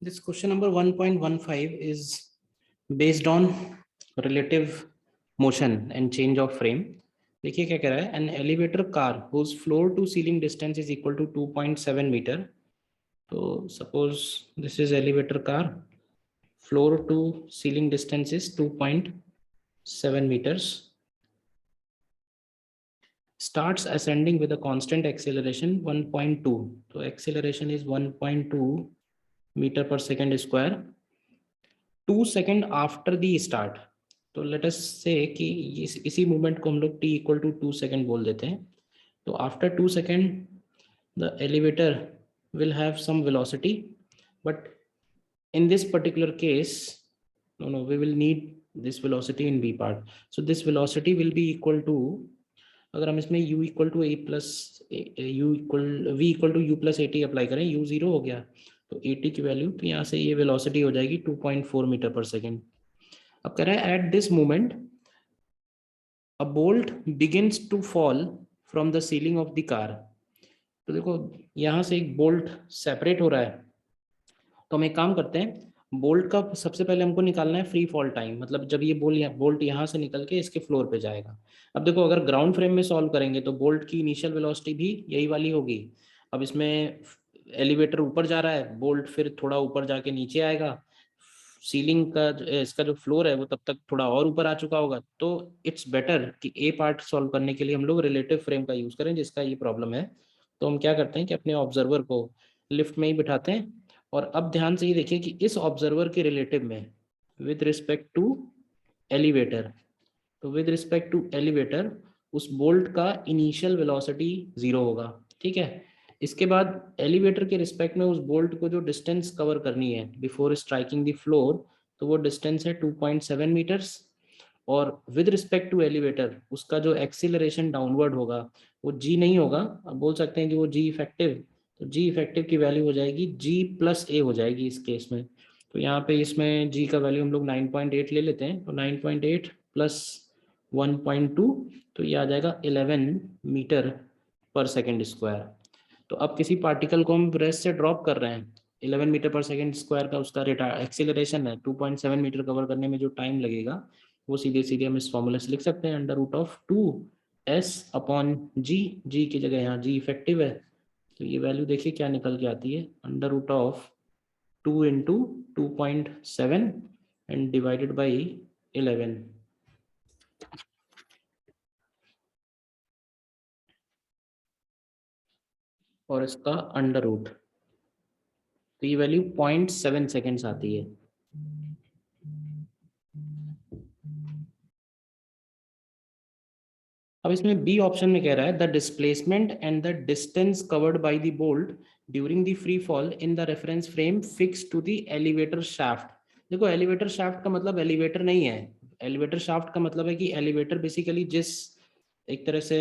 This question number 1.15 is based on relative motion and change of frame. देखिए क्या कह रहा है, an elevator car whose floor to ceiling distance is equal to 2.7 meter. तो suppose this is elevator car, floor to ceiling distance is 2.7 meters. Starts ascending with a constant acceleration 1.2. तो acceleration is 1.2 meter per second square. 2 second after the start. तो let us से कि इसी movement को हम लोग t equal to 2 second बोल देते हैं. तो after 2 second the elevator will have some velocity, but in this particular case we will need this velocity in v part. So this velocity will be equal to, अगर हम इसमें u equal to a plus u equal v equal to u plus at apply करें, u 0 हो गया तो at की value, तो यहाँ से ये वेलोसिटी हो जाएगी 2.4 मीटर पर सेकेंड. अब कह रहा है at this moment a bolt begins to fall from the ceiling of the car. तो देखो यहाँ से एक बोल्ट सेपरेट हो रहा है, तो हम एक काम करते हैं, बोल्ट का सबसे पहले हमको निकालना है फ्री फॉल टाइम, मतलब जब ये बोल्ट यहाँ से निकल के इसके फ्लोर पे जाएगा. अब देखो अगर ग्राउंड फ्रेम में सॉल्व करेंगे तो बोल्ट की इनिशियल वेलोसिटी भी यही वाली होगी. अब इसमें एलिवेटर ऊपर जा रहा है, बोल्ट फिर थोड़ा ऊपर जाके नीचे आएगा, सीलिंग का इसका जो फ्लोर है वो तब तक थोड़ा और ऊपर आ चुका होगा. तो इट्स बेटर कि ए पार्ट सॉल्व करने के लिए हम लोग रिलेटिव फ्रेम का यूज करें, जिसका ये प्रॉब्लम है. तो हम क्या करते हैं कि अपने ऑब्जर्वर को लिफ्ट में ही बिठाते हैं, और अब ध्यान से ये देखिए कि इस ऑब्जर्वर के रिलेटिव में विद रिस्पेक्ट टू एलिवेटर, तो विद रिस्पेक्ट टू एलिवेटर उस बोल्ट का इनिशियल वेलोसिटी 0 होगा. ठीक है. इसके बाद एलिवेटर के रिस्पेक्ट में उस बोल्ट को जो डिस्टेंस कवर करनी है बिफोर स्ट्राइकिंग द फ्लोर, तो वो डिस्टेंस है 2.7 मीटर्स. और विद रिस्पेक्ट टू एलिवेटर उसका जो एक्सीलरेशन डाउनवर्ड होगा वो जी नहीं होगा, अब बोल सकते हैं कि वो जी इफेक्टिव. तो जी इफेक्टिव की वैल्यू हो जाएगी जी प्लस ए हो जाएगी इस केस में. तो यहाँ पे इसमें जी का वैल्यू हम लोग 9.8 ले लेते हैं, तो 9.8 प्लस 1.2, तो ये आ जाएगा 11 मीटर पर सेकेंड स्क्वायर. तो अब किसी पार्टिकल को हम रेस्ट से ड्रॉप कर रहे हैं, 11 मीटर पर सेकेंड स्क्वायर का उसका एक्सीलरेशन है, 2.7 मीटर कवर करने में जो टाइम लगेगा वो सीधे सीधे हम इस फॉर्मूले से लिख सकते हैं, under root of 2s upon g. G की जगह यहाँ जी इफेक्टिव है, तो ये वैल्यू देखिए क्या निकल के आती है, under root of 2 into 2.7 and divided by 11. और इसका अंडर रूट, तो ये वैल्यू 0.7 सेकेंड्स आती है. अब इसमें बी ऑप्शन में कह रहा है the displacement and the distance covered by the bolt during the free fall in the reference frame fix to the elevator shaft. देखो एलिवेटर शाफ्ट का मतलब एलिवेटर नहीं है, एलिवेटर शाफ्ट का मतलब है कि एलिवेटर बेसिकली जिस एक तरह से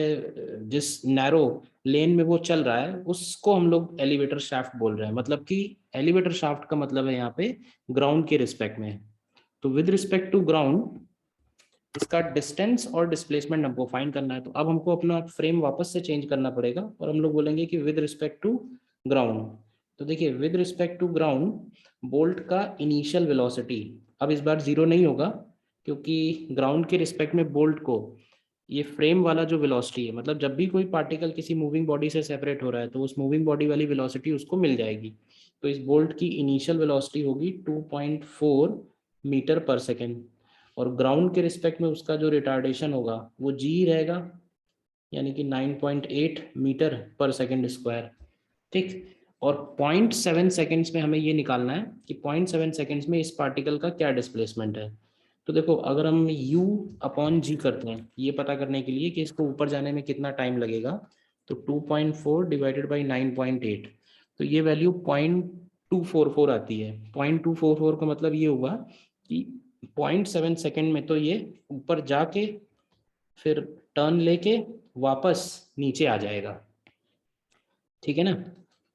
जिस नैरो लेन में वो चल रहा है उसको हम लोग एलिवेटर शाफ्ट बोल रहे हैं. मतलब कि एलिवेटर शाफ्ट का मतलब है यहाँ पे ग्राउंड के रिस्पेक्ट में. तो विद रिस्पेक्ट टू ग्राउंड इसका डिस्टेंस और डिस्प्लेसमेंट हमको फाइंड करना है. तो अब हमको अपना फ्रेम वापस से चेंज करना पड़ेगा और हम लोग बोलेंगे कि विद रिस्पेक्ट टू ग्राउंड. तो देखिए with respect to ground bolt का इनिशियल वेलोसिटी अब इस बार 0 नहीं होगा, क्योंकि ग्राउंड के रिस्पेक्ट में बोल्ट को ये फ्रेम वाला जो वेलोसिटी है, मतलब जब भी कोई पार्टिकल किसी मूविंग बॉडी से सेपरेट हो रहा है तो उस मूविंग बॉडी वाली वेलोसिटी उसको मिल जाएगी. तो इस बोल्ट की इनिशियल वेलोसिटी होगी 2.4 मीटर पर सेकेंड, और ग्राउंड के रिस्पेक्ट में उसका जो रिटार्डेशन होगा वो जी रहेगा, यानी कि 9.8 मीटर पर सेकेंड स्क्वायर. ठीक. और 0.7 सेकेंड्स में हमें ये निकालना है कि 0.7 सेकेंड्स में इस पार्टिकल का क्या डिस्प्लेसमेंट है. तो देखो अगर हम u अपॉन जी करते हैं ये पता करने के लिए कि इसको ऊपर जाने में कितना टाइम लगेगा, तो 2.4 डिवाइडेड बाई 9.8, तो ये वैल्यू 0.244 आती है. 0.244 का मतलब ये हुआ कि 0.7 सेकेंड में तो ये ऊपर जाके फिर टर्न लेके वापस नीचे आ जाएगा. ठीक है ना.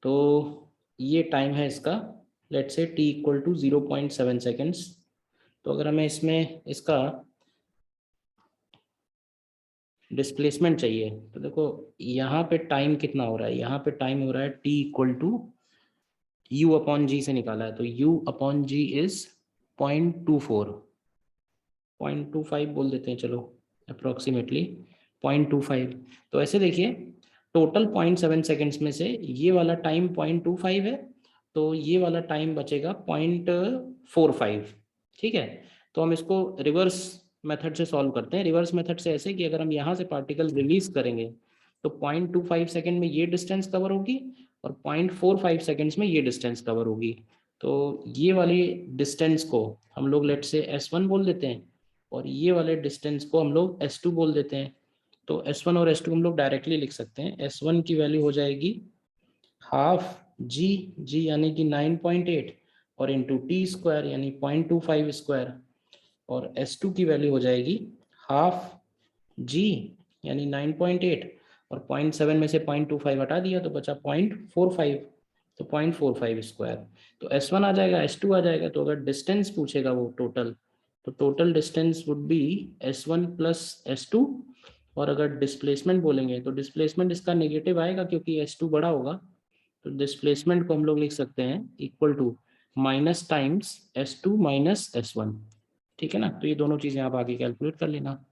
तो ये टाइम है इसका, let's say t equal to 0.7 seconds. तो अगर हमें इसमें इसका डिस्प्लेसमेंट चाहिए तो देखो यहाँ पे टाइम कितना हो रहा है, यहाँ पे टाइम हो रहा है t equal to u upon g से निकाला है, तो u अपॉन जी इज 0.24, 0.25 बोल देते हैं, चलो अप्रोक्सीमेटली 0.25। तो ऐसे देखिए टोटल 0.7 सेकेंड्स में से ये वाला टाइम 0.25 है, तो ये वाला टाइम बचेगा 0.45। ठीक है, तो हम इसको रिवर्स मेथड से सॉल्व करते हैं। रिवर्स मेथड से ऐसे कि अगर हम यहाँ से पार्टिकल रिलीज करेंगे तो 0.25 सेकेंड में ये डिस्टेंस कवर होगी और 0.45 सेकेंड्स में ये डिस्टेंस कवर होगी। तो ये वाली डिस्टेंस को हम लोग लेट से S1 बोल देते हैं और ये वाले डिस्टेंस को हम लोग S2 बोल देते हैं। तो S1 और S2 हम लोग डायरेक्टली लिख सकते हैं। S1 की वैल्यू हो जाएगी हाफ जी यानी कि 9.8 और इंटू टी स्क्वायर यानी 0.25 स्क्वायर, और S2 की वैल्यू हो जाएगी हाफ जी यानी 9.8 और 0.7 में से 0.25 हटा दिया तो बचा 0.45, तो 0.45 स्क्वायर। तो S1 आ जाएगा, S2 आ जाएगा। तो अगर डिस्टेंस पूछेगा वो टोटल, तो total distance would be S1 plus S2। और अगर डिस्प्लेसमेंट बोलेंगे तो डिस्प्लेसमेंट इसका नेगेटिव आएगा क्योंकि S2 बड़ा होगा, तो डिस्प्लेसमेंट को हम लोग लिख सकते हैं equal to minus times S2 minus S1। ठीक है ना, तो ये दोनों चीजें आप आगे कैलकुलेट कर लेना।